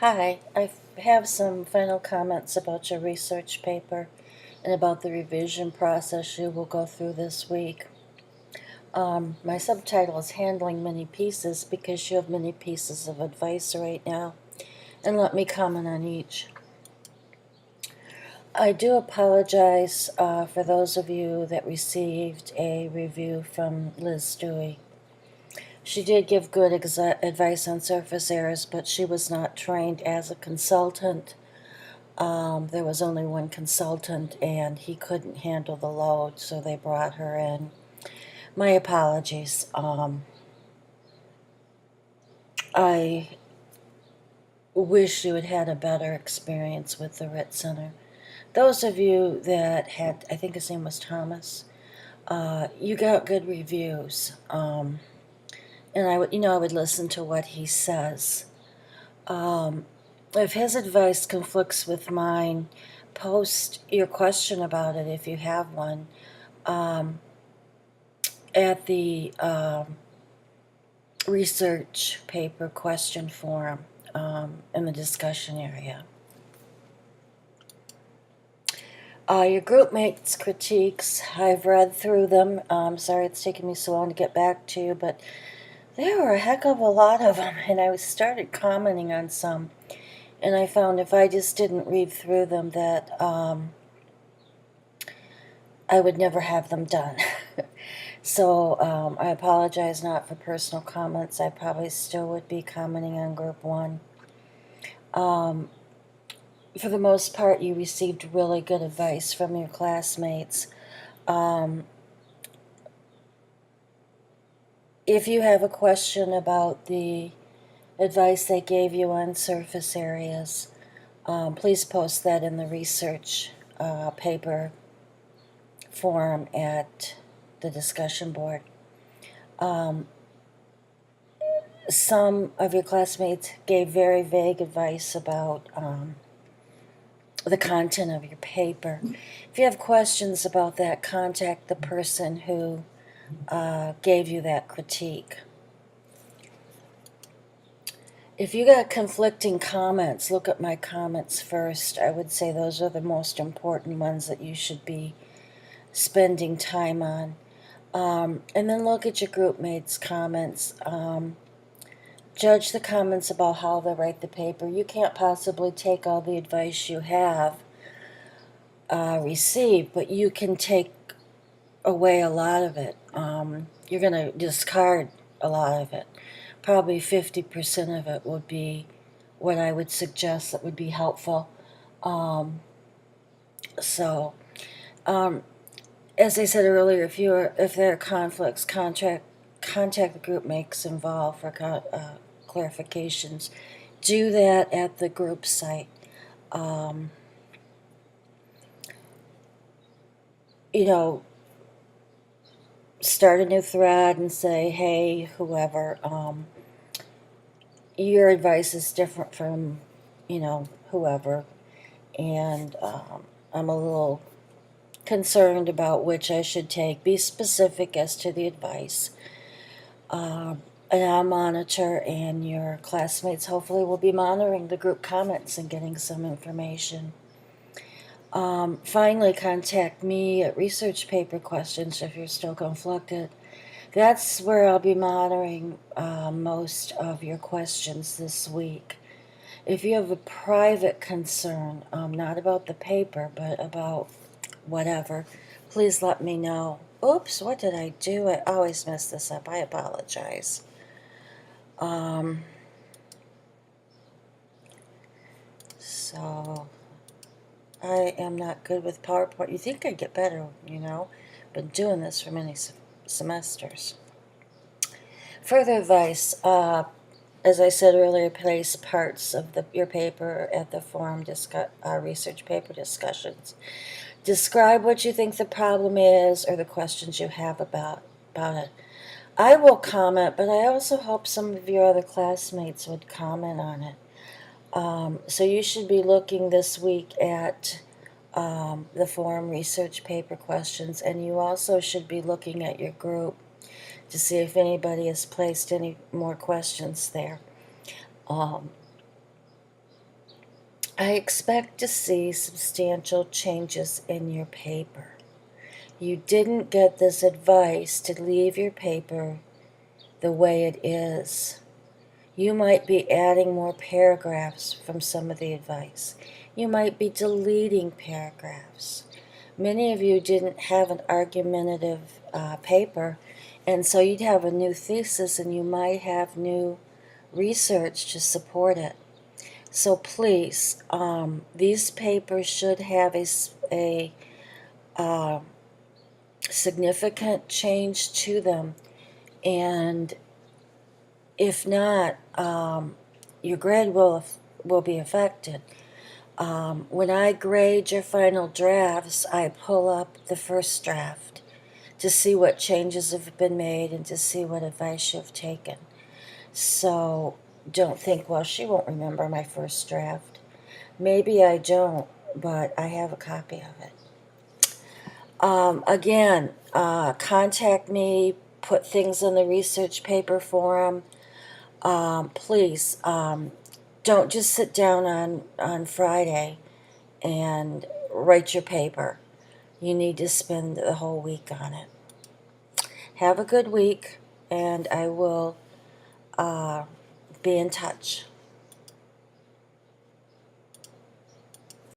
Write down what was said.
Hi, I have some final comments about your research paper and about the revision process you will go through this week. My subtitle is Handling Many Pieces because you have many pieces of advice right now, and let me comment on each. I do apologize for those of you that received a review from Liz Stewie. She did give good advice on surface areas, but she was not trained as a consultant. There was only one consultant, and he couldn't handle the load, so they brought her in. My apologies. I wish you had had a better experience with the WRIT Center. Those of you that had, I think his name was Thomas, you got good reviews. And I would listen to what he says. If his advice conflicts with mine, post your question about it if you have one. At the research paper question forum in the discussion area. Your group mates' critiques, I've read through them. Sorry it's taken me so long to get back to you, but there were a heck of a lot of them, and I started commenting on some, and I found if I just didn't read through them that I would never have them done. So I apologize not for personal comments. I probably still would be commenting on group one. For the most part, you received really good advice from your classmates. If you have a question about the advice they gave you on surface areas, please post that in the research paper forum at the discussion board. Some of your classmates gave very vague advice about the content of your paper. If you have questions about that, contact the person who gave you that critique. If you got conflicting comments, look at my comments first. I would say those are the most important ones that you should be spending time on. And then look at your group mates' comments. Judge the comments about how they write the paper. You can't possibly take all the advice you have received, but you can take away a lot of it. You're going to discard a lot of it. Probably 50% of it would be what I would suggest that would be helpful. As I said earlier, if there are conflicts, contact the group mates involved for clarifications. Do that at the group site. Start a new thread and say, hey, whoever, your advice is different from, whoever, and I'm a little concerned about which I should take. Be specific as to the advice. And I'll monitor, and your classmates hopefully will be monitoring the group comments and getting some information. Finally, contact me at research paper questions if you're still conflicted. That's where I'll be monitoring most of your questions this week. If you have a private concern, not about the paper, but about whatever, please let me know. Oops, what did I do? I always mess this up. I apologize. So, I am not good with PowerPoint. You think I'd get better, Been doing this for many semesters. Further advice, as I said earlier, place parts of your paper at the forum research paper discussions. Describe what you think the problem is or the questions you have about it. I will comment, but I also hope some of your other classmates would comment on it. So you should be looking this week at the forum research paper questions, and you also should be looking at your group to see if anybody has placed any more questions there. I expect to see substantial changes in your paper. You didn't get this advice to leave your paper the way it is. You might be adding more paragraphs from some of the advice. You might be deleting paragraphs. Many of you didn't have an argumentative paper, and so you'd have a new thesis and you might have new research to support it. So please, these papers should have a uh, significant change to them, and if not, your grade will be affected. When I grade your final drafts, I pull up the first draft to see what changes have been made and to see what advice you've taken. So don't think, well, she won't remember my first draft. Maybe I don't, but I have a copy of it. Again, contact me, put things in the research paper forum. Please, don't just sit down on Friday and write your paper. You need to spend the whole week on it. Have a good week, and I will be in touch.